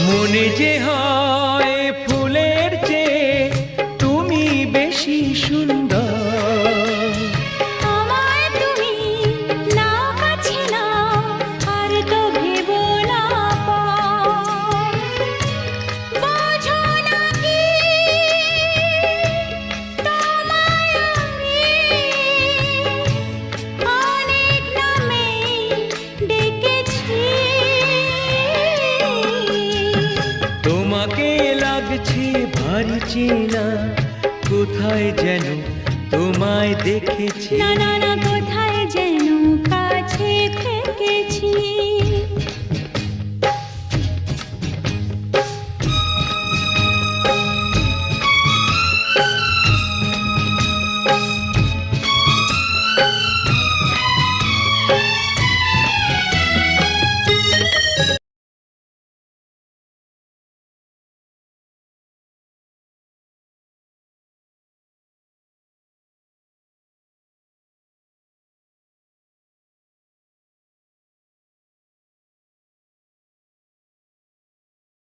মনে যে হয় ফুলের চেয়ে তুমি বেশি সুন্দর। আমায় তুমি না কাছে নাও, আর তো ভেবো না পর। বোঝো না কি তোমায় আমি অনেক নামেই ডেকেছি। তোমাকে লাগছে ভারী চেনা, কোথায় যেন তোমায় দেখেছি। না না না, কোথায় যেন কাছে থেকেছি।